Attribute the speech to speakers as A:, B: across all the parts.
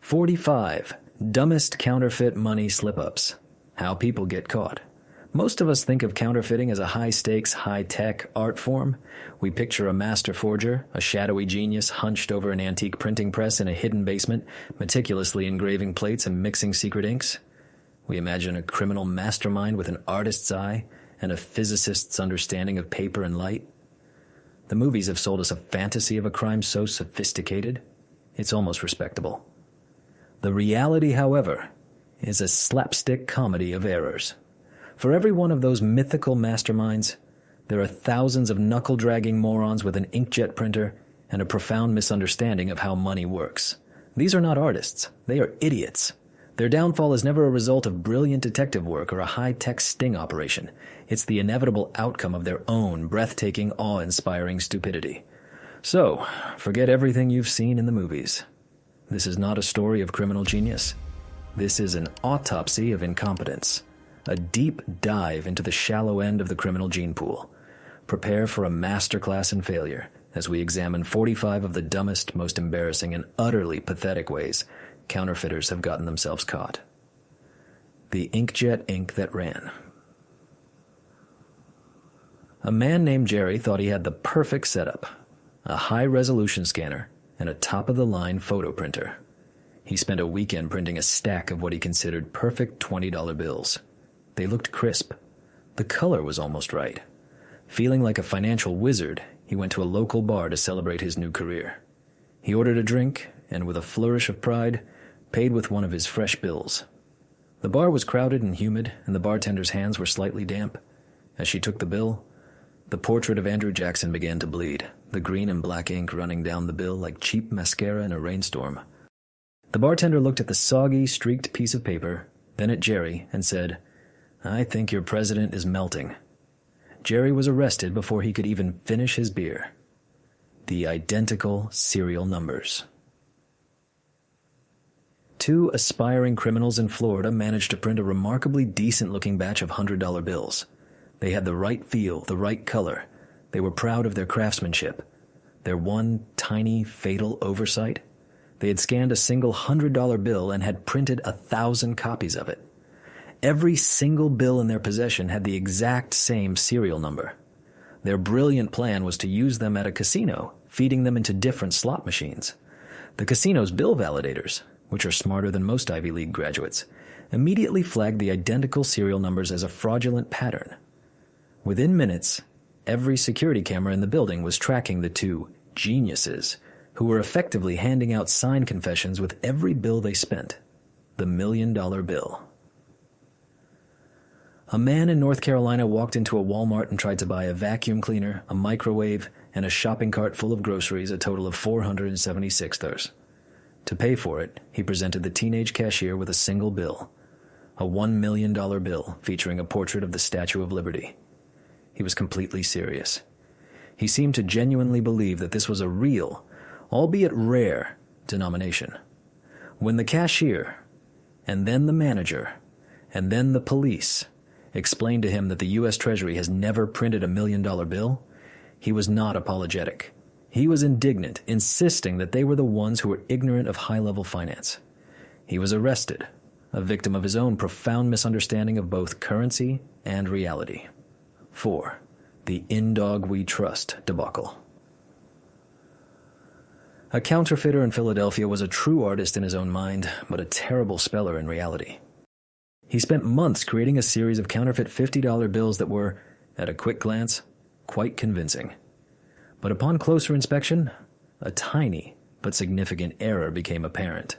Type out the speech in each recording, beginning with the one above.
A: 45. Dumbest counterfeit money slip-ups. How people get caught. Most of us think of counterfeiting as a high-stakes, high-tech art form. We picture a master forger, a shadowy genius hunched over an antique printing press in a hidden basement, meticulously engraving plates and mixing secret inks. We imagine a criminal mastermind with an artist's eye and a physicist's understanding of paper and light. The movies have sold us a fantasy of a crime so sophisticated, it's almost respectable. The reality, however, is a slapstick comedy of errors. For every one of those mythical masterminds, there are thousands of knuckle-dragging morons with an inkjet printer and a profound misunderstanding of how money works. These are not artists. They are idiots. Their downfall is never a result of brilliant detective work or a high-tech sting operation. It's the inevitable outcome of their own breathtaking, awe-inspiring stupidity. So, forget everything you've seen in the movies. This is not a story of criminal genius. This is an autopsy of incompetence. A deep dive into the shallow end of the criminal gene pool. Prepare for a masterclass in failure as we examine 45 of the dumbest, most embarrassing, and utterly pathetic ways counterfeiters have gotten themselves caught. The inkjet ink that ran. A man named Jerry thought he had the perfect setup. A high-resolution scanner and a top-of-the-line photo printer. He spent a weekend printing a stack of what he considered perfect $20 bills. They looked crisp. The color was almost right. Feeling like a financial wizard, he went to a local bar to celebrate his new career. He ordered a drink, and with a flourish of pride, paid with one of his fresh bills. The bar was crowded and humid, and the bartender's hands were slightly damp. As she took the bill, the portrait of Andrew Jackson began to bleed, the green and black ink running down the bill like cheap mascara in a rainstorm. The bartender looked at the soggy, streaked piece of paper, then at Jerry, and said, "I think your president is melting." Jerry was arrested before he could even finish his beer. The identical serial numbers. Two aspiring criminals in Florida managed to print a remarkably decent-looking batch of $100 bills. They had the right feel, the right color. They were proud of their craftsmanship. Their one tiny, fatal oversight? They had scanned a single $100 bill and had printed 1,000 copies of it. Every single bill in their possession had the exact same serial number. Their brilliant plan was to use them at a casino, feeding them into different slot machines. The casino's bill validators, which are smarter than most Ivy League graduates, immediately flagged the identical serial numbers as a fraudulent pattern. Within minutes, every security camera in the building was tracking the two geniuses who were effectively handing out signed confessions with every bill they spent. The $1 million bill. A man in North Carolina walked into a Walmart and tried to buy a vacuum cleaner, a microwave, and a shopping cart full of groceries, a total of $476. To pay for it, he presented the teenage cashier with a single bill, a $1 million bill featuring a portrait of the Statue of Liberty. He was completely serious. He seemed to genuinely believe that this was a real, albeit rare, denomination. When the cashier, and then the manager, and then the police explained to him that the U.S. Treasury has never printed a $1 million bill, he was not apologetic. He was indignant, insisting that they were the ones who were ignorant of high-level finance. He was arrested, a victim of his own profound misunderstanding of both currency and reality. 4. The in-dog we trust debacle. A counterfeiter in Philadelphia was a true artist in his own mind, but a terrible speller in reality. He spent months creating a series of counterfeit $50 bills that were, at a quick glance, quite convincing. But upon closer inspection, a tiny but significant error became apparent.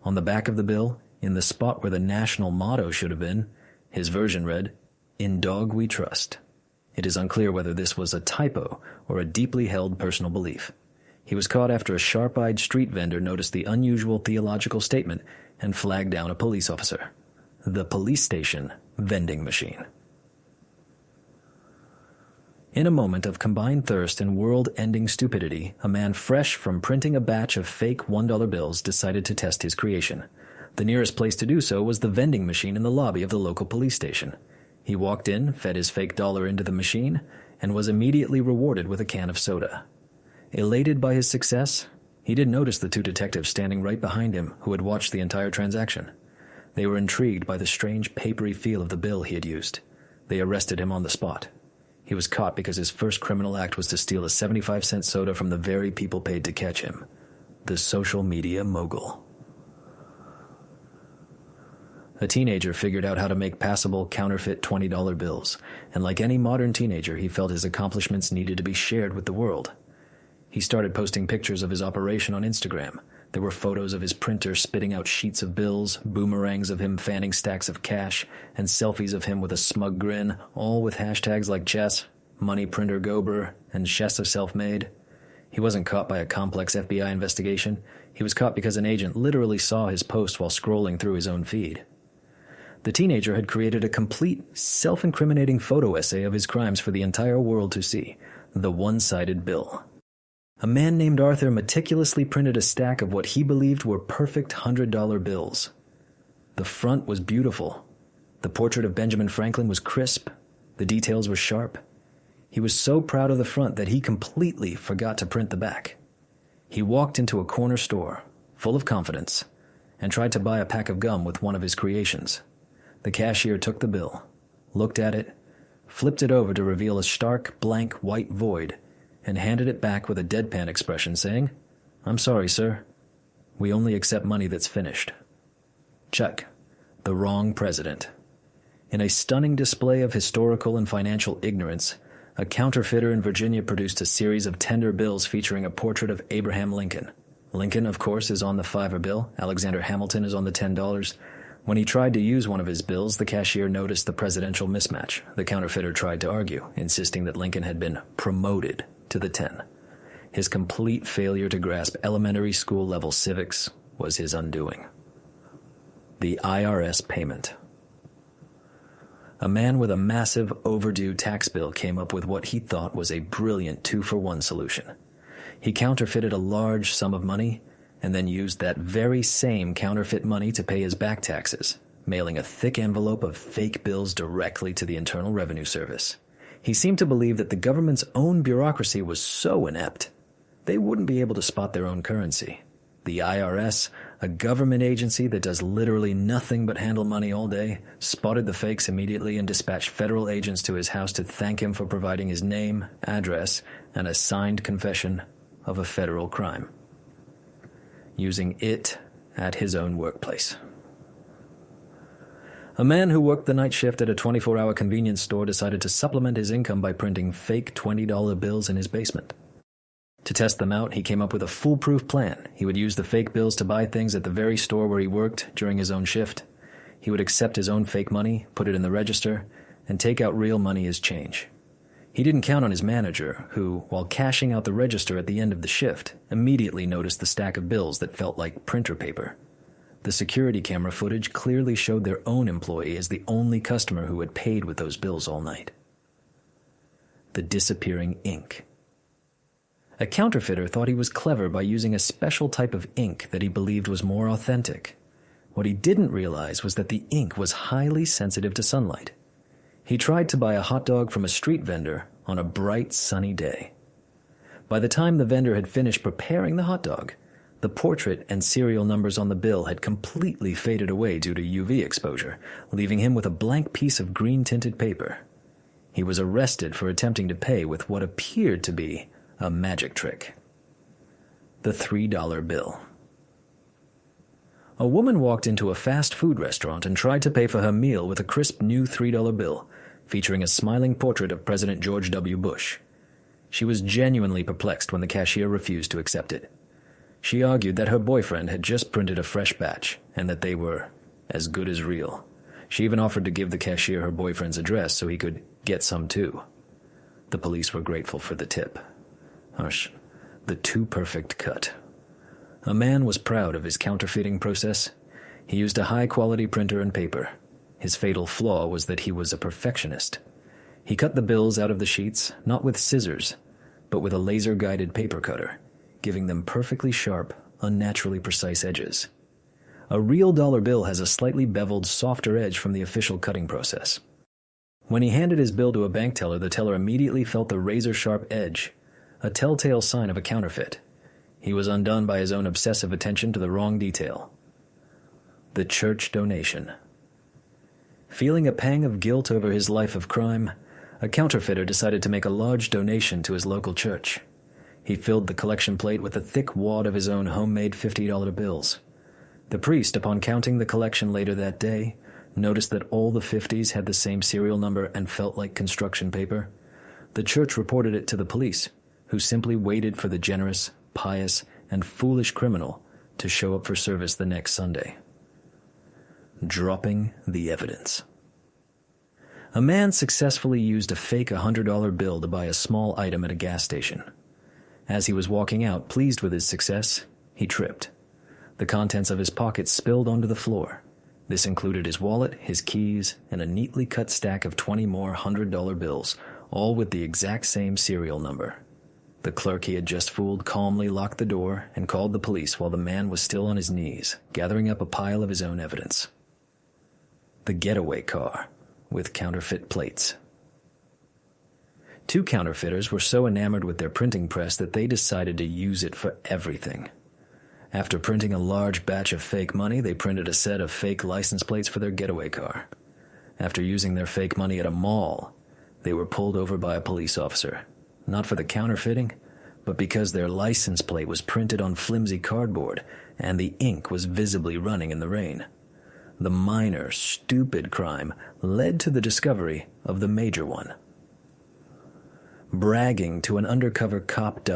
A: On the back of the bill, in the spot where the national motto should have been, his version read, "In dog we trust." It is unclear whether this was a typo or a deeply held personal belief. He was caught after a sharp-eyed street vendor noticed the unusual theological statement and flagged down a police officer. The police station vending machine. In a moment of combined thirst and world-ending stupidity, a man fresh from printing a batch of fake $1 bills decided to test his creation. The nearest place to do so was the vending machine in the lobby of the local police station. He walked in, fed his fake dollar into the machine, and was immediately rewarded with a can of soda. Elated by his success, He did notice the two detectives standing right behind him who had watched the entire transaction. They were intrigued by the strange papery feel of the bill he had used. They arrested him on the spot. He was caught because his first criminal act was to steal a 75-cent soda from the very people paid to catch him. The social media mogul. A teenager figured out how to make passable counterfeit $20 bills, and like any modern teenager, he felt his accomplishments needed to be shared with the world. He started posting pictures of his operation on Instagram. There were photos of his printer spitting out sheets of bills, boomerangs of him fanning stacks of cash, and selfies of him with a smug grin, all with hashtags like chess, money printer gober, and chess of self-made. He wasn't caught by a complex FBI investigation. He was caught because an agent literally saw his post while scrolling through his own feed. The teenager had created a complete, self-incriminating photo essay of his crimes for the entire world to see, the one-sided bill. A man named Arthur meticulously printed a stack of what he believed were perfect $100 bills. The front was beautiful. The portrait of Benjamin Franklin was crisp. The details were sharp. He was so proud of the front that he completely forgot to print the back. He walked into a corner store, full of confidence, and tried to buy a pack of gum with one of his creations. The cashier took the bill, looked at it, flipped it over to reveal a stark, blank, white void, and handed it back with a deadpan expression saying, "I'm sorry, sir. We only accept money that's finished." Check. The wrong president. In a stunning display of historical and financial ignorance, a counterfeiter in Virginia produced a series of tender bills featuring a portrait of Abraham Lincoln. Lincoln, of course, is on the $5 bill. Alexander Hamilton is on the $10. When he tried to use one of his bills, the cashier noticed the presidential mismatch. The counterfeiter tried to argue, insisting that Lincoln had been promoted to the 10. His complete failure to grasp elementary school-level civics was his undoing. The IRS payment. A man with a massive overdue tax bill came up with what he thought was a brilliant 2-for-1 solution. He counterfeited a large sum of money and then used that very same counterfeit money to pay his back taxes, mailing a thick envelope of fake bills directly to the Internal Revenue Service. He seemed to believe that the government's own bureaucracy was so inept, they wouldn't be able to spot their own currency. The IRS, a government agency that does literally nothing but handle money all day, spotted the fakes immediately and dispatched federal agents to his house to thank him for providing his name, address, and a signed confession of a federal crime, using it at his own workplace. A man who worked the night shift at a 24-hour convenience store decided to supplement his income by printing fake $20 bills in his basement. To test them out, he came up with a foolproof plan. He would use the fake bills to buy things at the very store where he worked during his own shift. He would accept his own fake money, put it in the register, and take out real money as change. He didn't count on his manager, who, while cashing out the register at the end of the shift, immediately noticed the stack of bills that felt like printer paper. The security camera footage clearly showed their own employee as the only customer who had paid with those bills all night. The disappearing ink. A counterfeiter thought he was clever by using a special type of ink that he believed was more authentic. What he didn't realize was that the ink was highly sensitive to sunlight. He tried to buy a hot dog from a street vendor on a bright, sunny day. By the time the vendor had finished preparing the hot dog, the portrait and serial numbers on the bill had completely faded away due to UV exposure, leaving him with a blank piece of green-tinted paper. He was arrested for attempting to pay with what appeared to be a magic trick. The $3 bill. A woman walked into a fast food restaurant and tried to pay for her meal with a crisp new $3 bill, featuring a smiling portrait of President George W. Bush. She was genuinely perplexed when the cashier refused to accept it. She argued that her boyfriend had just printed a fresh batch and that they were as good as real. She even offered to give the cashier her boyfriend's address so he could get some too. The police were grateful for the tip. Hush, the too perfect cut. A man was proud of his counterfeiting process. He used a high-quality printer and paper. His fatal flaw was that he was a perfectionist. He cut the bills out of the sheets, not with scissors, but with a laser-guided paper cutter, giving them perfectly sharp, unnaturally precise edges. A real dollar bill has a slightly beveled, softer edge from the official cutting process. When he handed his bill to a bank teller, the teller immediately felt the razor-sharp edge, a telltale sign of a counterfeit. He was undone by his own obsessive attention to the wrong detail. The church donation. Feeling a pang of guilt over his life of crime, a counterfeiter decided to make a large donation to his local church. He filled the collection plate with a thick wad of his own homemade $50 bills. The priest, upon counting the collection later that day, noticed that all the 50s had the same serial number and felt like construction paper. The church reported it to the police, who simply waited for the generous, pious, and foolish criminal to show up for service the next Sunday. Dropping the evidence. A man successfully used a fake $100 bill to buy a small item at a gas station. As he was walking out, pleased with his success, he tripped. The contents of his pockets spilled onto the floor. This included his wallet, his keys, and a neatly cut stack of 20 more $100 bills, all with the exact same serial number. The clerk he had just fooled calmly locked the door and called the police while the man was still on his knees, gathering up a pile of his own evidence. The getaway car, with counterfeit plates. Two counterfeiters were so enamored with their printing press that they decided to use it for everything. After printing a large batch of fake money, they printed a set of fake license plates for their getaway car. After using their fake money at a mall, they were pulled over by a police officer, not for the counterfeiting, but because their license plate was printed on flimsy cardboard and the ink was visibly running in the rain. The minor, stupid crime led to the discovery of the major one. Bragging to an undercover cop,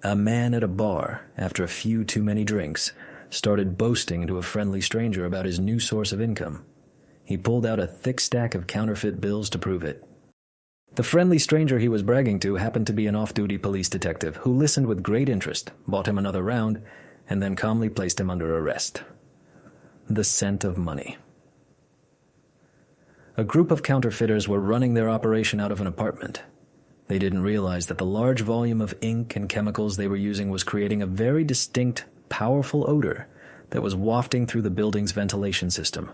A: a man at a bar, after a few too many drinks, started boasting to a friendly stranger about his new source of income. He pulled out a thick stack of counterfeit bills to prove it. The friendly stranger he was bragging to happened to be an off-duty police detective who listened with great interest, bought him another round, and then calmly placed him under arrest. The scent of money. A group of counterfeiters were running their operation out of an apartment. They didn't realize that the large volume of ink and chemicals they were using was creating a very distinct, powerful odor that was wafting through the building's ventilation system.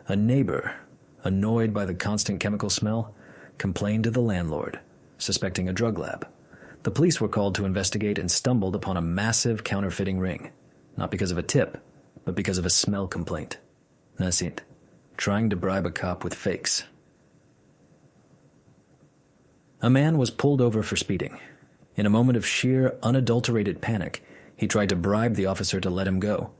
A: A neighbor, annoyed by the constant chemical smell, complained to the landlord, suspecting a drug lab. The police were called to investigate and stumbled upon a massive counterfeiting ring, not because of a tip, but because of a smell complaint. That's it. Trying to bribe a cop with fakes. A man was pulled over for speeding. In a moment of sheer, unadulterated panic, he tried to bribe the officer to let him go.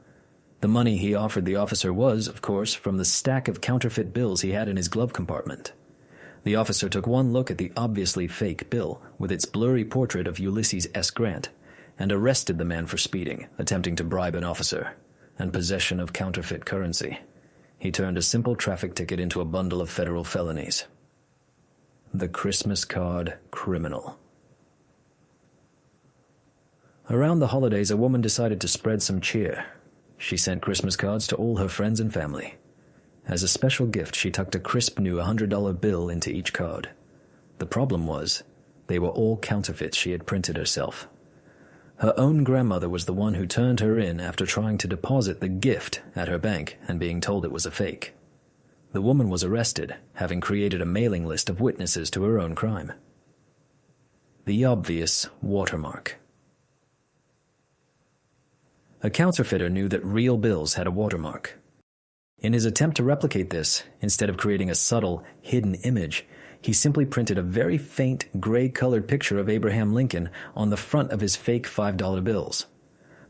A: The money he offered the officer was, of course, from the stack of counterfeit bills he had in his glove compartment. The officer took one look at the obviously fake bill with its blurry portrait of Ulysses S. Grant and arrested the man for speeding, attempting to bribe an officer, and possession of counterfeit currency. He turned a simple traffic ticket into a bundle of federal felonies. The Christmas card criminal. Around the holidays, a woman decided to spread some cheer. She sent Christmas cards to all her friends and family. As a special gift, she tucked a crisp new $100 bill into each card. The problem was, they were all counterfeits she had printed herself. Her own grandmother was the one who turned her in after trying to deposit the gift at her bank and being told it was a fake. The woman was arrested, having created a mailing list of witnesses to her own crime. The obvious watermark. A counterfeiter knew that real bills had a watermark. In his attempt to replicate this, instead of creating a subtle, hidden image, he simply printed a very faint, gray-colored picture of Abraham Lincoln on the front of his fake $5 bills.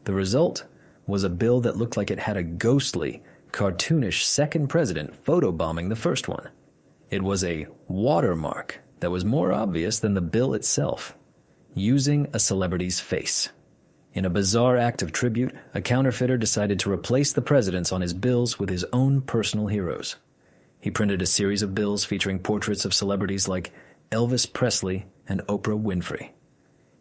A: The result was a bill that looked like it had a ghostly, cartoonish second president photobombing the first one. It was a watermark that was more obvious than the bill itself, using a celebrity's face. In a bizarre act of tribute, a counterfeiter decided to replace the presidents on his bills with his own personal heroes. He printed a series of bills featuring portraits of celebrities like Elvis Presley and Oprah Winfrey.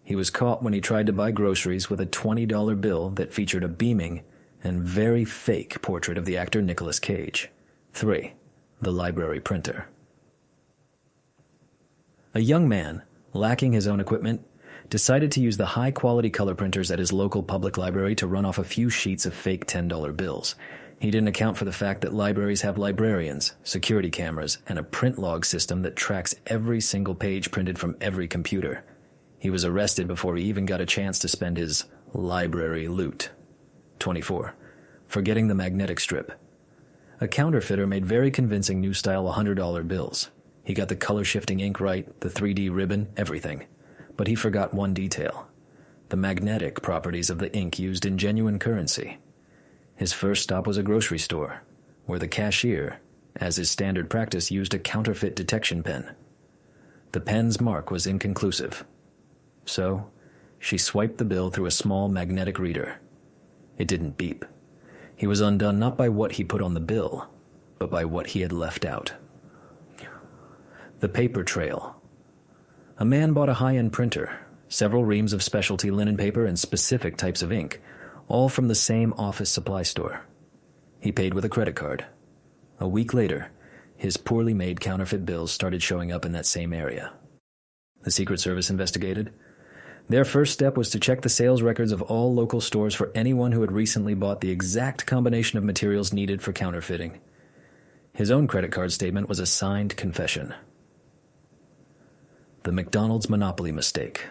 A: He was caught when he tried to buy groceries with a $20 bill that featured a beaming and very fake portrait of the actor Nicolas Cage. 3. The library printer. A young man, lacking his own equipment, decided to use the high-quality color printers at his local public library to run off a few sheets of fake $10 bills. He didn't account for the fact that libraries have librarians, security cameras, and a print log system that tracks every single page printed from every computer. He was arrested before he even got a chance to spend his Library loot. 24. Forgetting the magnetic strip. A counterfeiter made very convincing new-style $100 bills. He got the color-shifting ink right, the 3D ribbon, everything. But he forgot one detail: the magnetic properties of the ink used in genuine currency. His first stop was a grocery store, where the cashier, as is standard practice, used a counterfeit detection pen. The pen's mark was inconclusive. So, she swiped the bill through a small magnetic reader. It didn't beep. He was undone not by what he put on the bill, but by what he had left out. The paper trail. A man bought a high-end printer, several reams of specialty linen paper and specific types of ink, all from the same office supply store. He paid with a credit card. A week later, his poorly made counterfeit bills started showing up in that same area. The Secret Service investigated. Their first step was to check the sales records of all local stores for anyone who had recently bought the exact combination of materials needed for counterfeiting. His own credit card statement was a signed confession. The McDonald's Monopoly mistake.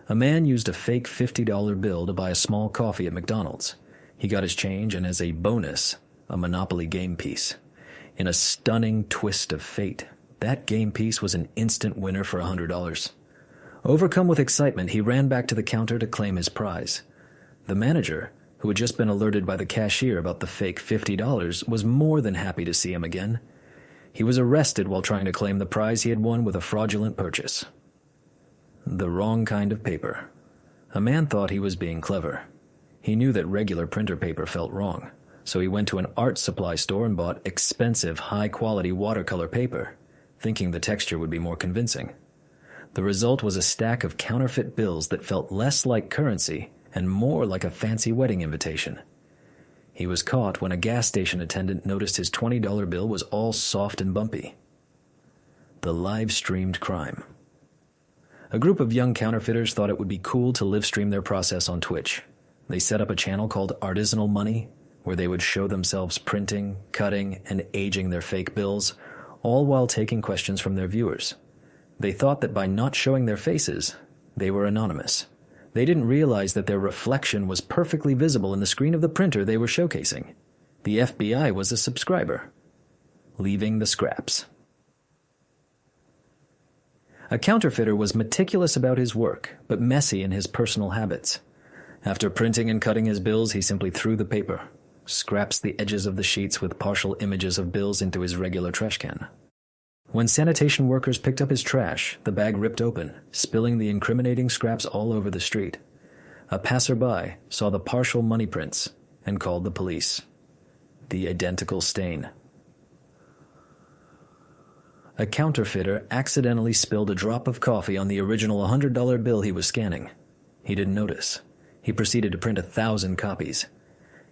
A: A man used a fake $50 bill to buy a small coffee at McDonald's. He got his change and, as a bonus, a Monopoly game piece. In a stunning twist of fate, that game piece was an instant winner for $100. Overcome with excitement, he ran back to the counter to claim his prize. The manager, who had just been alerted by the cashier about the fake $50, was more than happy to see him again. He was arrested while trying to claim the prize he had won with a fraudulent purchase. The wrong kind of paper. A man thought he was being clever. He knew that regular printer paper felt wrong, so he went to an art supply store and bought expensive, high-quality watercolor paper, thinking the texture would be more convincing. The result was a stack of counterfeit bills that felt less like currency and more like a fancy wedding invitation. He was caught when a gas station attendant noticed his $20 bill was all soft and bumpy. The live-streamed crime. A group of young counterfeiters thought it would be cool to live-stream their process on Twitch. They set up a channel called Artisanal Money, where they would show themselves printing, cutting, and aging their fake bills, all while taking questions from their viewers. They thought that by not showing their faces, they were anonymous. They didn't realize that their reflection was perfectly visible in the screen of the printer they were showcasing. The FBI was a subscriber. Leaving the scraps. A counterfeiter was meticulous about his work, but messy in his personal habits. After printing and cutting his bills, he simply threw the paper, scraps the edges of the sheets with partial images of bills into his regular trash can. When sanitation workers picked up his trash, the bag ripped open, spilling the incriminating scraps all over the street. A passerby saw the partial money prints and called the police. The identical stain. A counterfeiter accidentally spilled a drop of coffee on the original $100 bill he was scanning. He didn't notice. He proceeded to print 1,000 copies.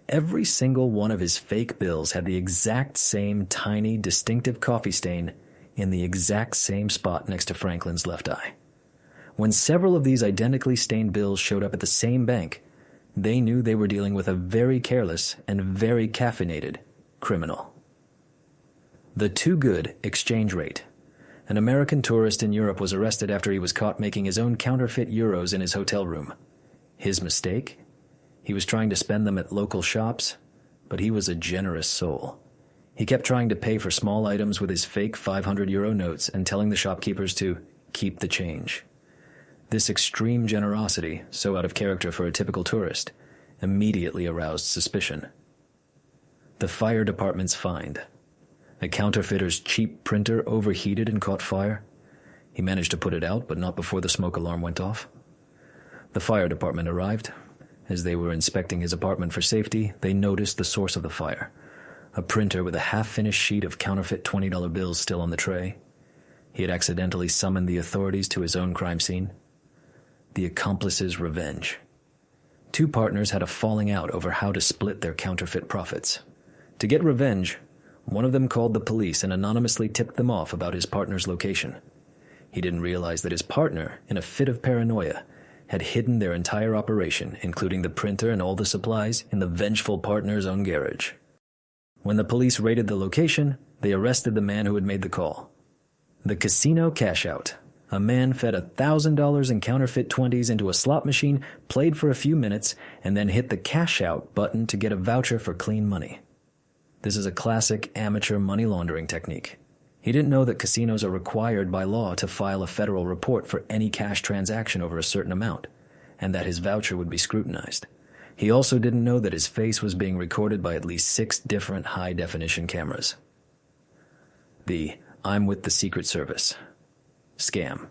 A: Every single one of his fake bills had the exact same tiny, distinctive coffee stain in the exact same spot next to Franklin's left eye. When several of these identically stained bills showed up at the same bank, they knew they were dealing with a very careless and very caffeinated criminal. The too good exchange rate. An American tourist in Europe was arrested after he was caught making his own counterfeit euros in his hotel room. His mistake? He was trying to spend them at local shops, but he was a generous soul. He kept trying to pay for small items with his fake 500 euro notes and telling the shopkeepers to keep the change. This extreme generosity, so out of character for a typical tourist, immediately aroused suspicion. The fire department's find. A counterfeiter's cheap printer overheated and caught fire. He managed to put it out, but not before the smoke alarm went off. The fire department arrived. As they were inspecting his apartment for safety, they noticed the source of the fire. A printer with a half-finished sheet of counterfeit $20 bills still on the tray. He had accidentally summoned the authorities to his own crime scene. The accomplice's revenge. Two partners had a falling out over how to split their counterfeit profits. To get revenge, one of them called the police and anonymously tipped them off about his partner's location. He didn't realize that his partner, in a fit of paranoia, had hidden their entire operation, including the printer and all the supplies, in the vengeful partner's own garage. When the police raided the location, they arrested the man who had made the call. The casino cash-out. A man fed $1,000 in counterfeit 20s into a slot machine, played for a few minutes, and then hit the cash out button to get a voucher for clean money. This is a classic amateur money laundering technique. He didn't know that casinos are required by law to file a federal report for any cash transaction over a certain amount, and that his voucher would be scrutinized. He also didn't know that his face was being recorded by at least 6 different high-definition cameras. The "I'm with the Secret Service" scam.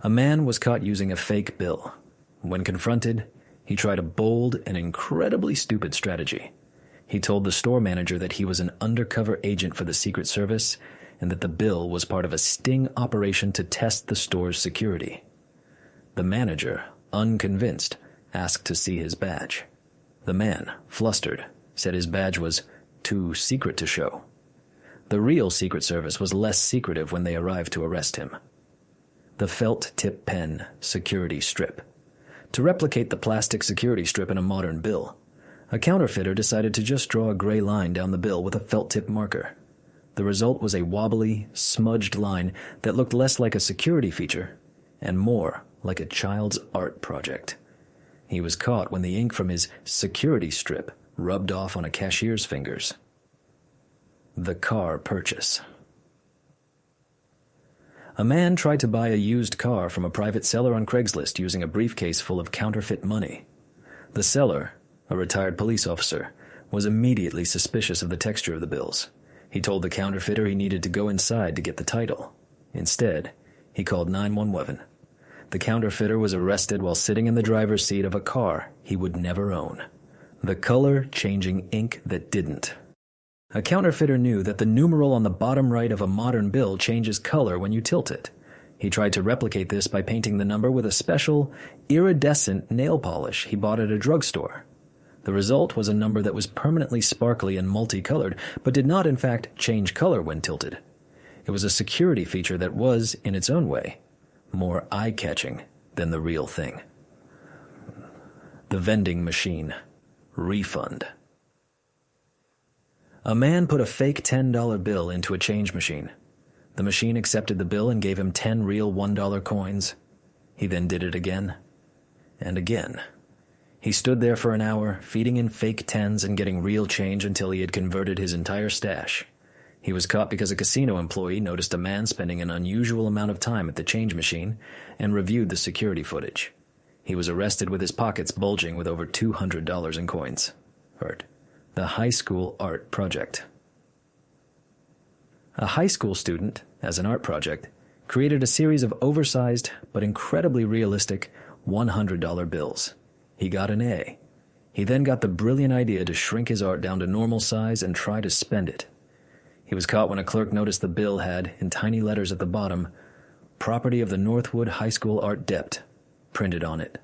A: A man was caught using a fake bill. When confronted, he tried a bold and incredibly stupid strategy. He told the store manager that he was an undercover agent for the Secret Service and that the bill was part of a sting operation to test the store's security. The manager, unconvinced, asked to see his badge. The man, flustered, said his badge was too secret to show. The real Secret Service was less secretive when they arrived to arrest him. The felt tip pen security strip. To replicate the plastic security strip in a modern bill, a counterfeiter decided to just draw a gray line down the bill with a felt tip marker. The result was a wobbly, smudged line that looked less like a security feature and more like a child's art project. He was caught when the ink from his security strip rubbed off on a cashier's fingers. The car purchase. A man tried to buy a used car from a private seller on Craigslist using a briefcase full of counterfeit money. The seller, a retired police officer, was immediately suspicious of the texture of the bills. He told the counterfeiter he needed to go inside to get the title. Instead, he called 911. The counterfeiter was arrested while sitting in the driver's seat of a car he would never own. The color-changing ink that didn't. A counterfeiter knew that the numeral on the bottom right of a modern bill changes color when you tilt it. He tried to replicate this by painting the number with a special, iridescent nail polish he bought at a drugstore. The result was a number that was permanently sparkly and multicolored, but did not in fact change color when tilted. It was a security feature that was, in its own way, more eye-catching than the real thing. The vending machine. Refund. A man put a fake $10 bill into a change machine. The machine accepted the bill and gave him 10 real $1 coins. He then did it again and again. He stood there for an hour, feeding in fake tens and getting real change until he had converted his entire stash. He was caught because a casino employee noticed a man spending an unusual amount of time at the change machine and reviewed the security footage. He was arrested with his pockets bulging with over $200 in coins. The high school art project. A high school student, as an art project, created a series of oversized but incredibly realistic $100 bills. He got an A. He then got the brilliant idea to shrink his art down to normal size and try to spend it. He was caught when a clerk noticed the bill had, in tiny letters at the bottom, "Property of the Northwood High School Art Dept," printed on it.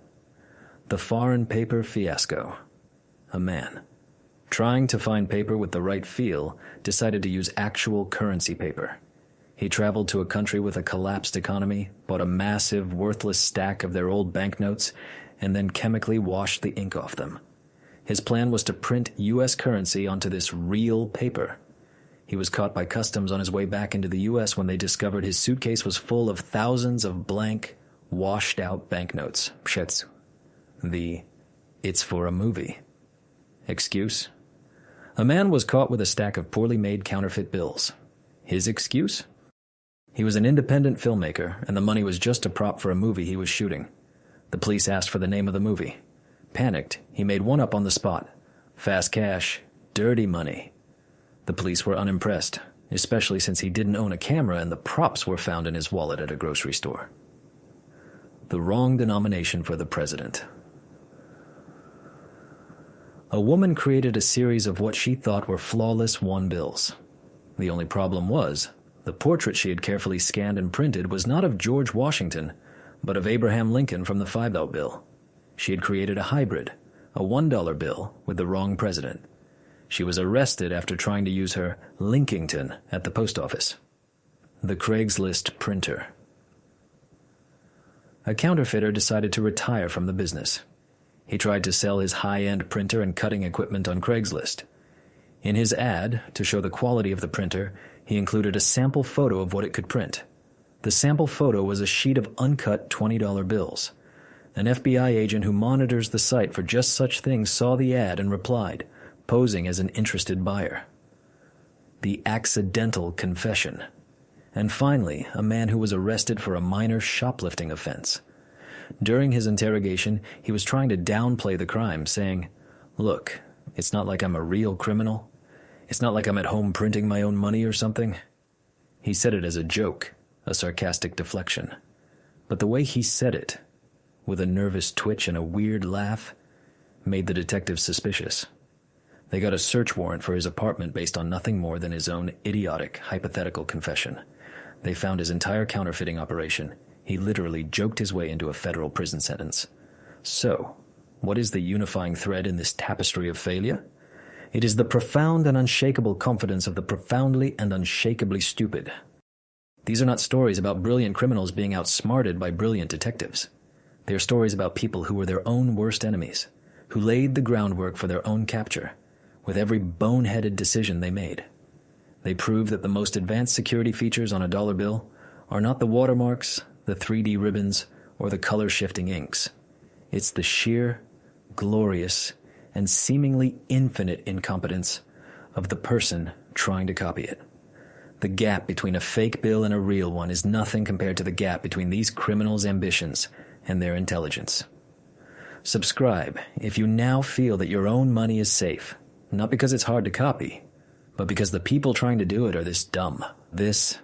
A: The foreign paper fiasco. A man, trying to find paper with the right feel, decided to use actual currency paper. He traveled to a country with a collapsed economy, bought a massive, worthless stack of their old banknotes, and then chemically washed the ink off them. His plan was to print U.S. currency onto this real paper. He was caught by customs on his way back into the U.S. when they discovered his suitcase was full of thousands of blank, washed-out banknotes. The "it's for a movie" excuse. A man was caught with a stack of poorly made counterfeit bills. His excuse? He was an independent filmmaker, and the money was just a prop for a movie he was shooting. The police asked for the name of the movie. Panicked, he made one up on the spot. Fast cash, dirty money. The police were unimpressed, especially since he didn't own a camera and the props were found in his wallet at a grocery store. The wrong denomination for the president. A woman created a series of what she thought were flawless $1 bills. The only problem was, the portrait she had carefully scanned and printed was not of George Washington, but of Abraham Lincoln from the $5 bill. She had created a hybrid, a $1 bill with the wrong president. She was arrested after trying to use her Linkington at the post office. The Craigslist printer. A counterfeiter decided to retire from the business. He tried to sell his high-end printer and cutting equipment on Craigslist. In his ad, to show the quality of the printer, he included a sample photo of what it could print. The sample photo was a sheet of uncut $20 bills. An FBI agent who monitors the site for just such things saw the ad and replied, posing as an interested buyer. The accidental confession. And finally, a man who was arrested for a minor shoplifting offense. During his interrogation, he was trying to downplay the crime, saying, "Look, it's not like I'm a real criminal. It's not like I'm at home printing my own money or something." He said it as a joke, a sarcastic deflection. But the way he said it, with a nervous twitch and a weird laugh, made the detectives suspicious. They got a search warrant for his apartment based on nothing more than his own idiotic, hypothetical confession. They found his entire counterfeiting operation. He literally joked his way into a federal prison sentence. So, what is the unifying thread in this tapestry of failure? It is the profound and unshakable confidence of the profoundly and unshakably stupid. These are not stories about brilliant criminals being outsmarted by brilliant detectives. They are stories about people who were their own worst enemies, who laid the groundwork for their own capture, with every boneheaded decision they made. They prove that the most advanced security features on a dollar bill are not the watermarks, the 3D ribbons, or the color-shifting inks. It's the sheer, glorious, and seemingly infinite incompetence of the person trying to copy it. The gap between a fake bill and a real one is nothing compared to the gap between these criminals' ambitions and their intelligence. Subscribe if you now feel that your own money is safe, not because it's hard to copy, but because the people trying to do it are this dumb. This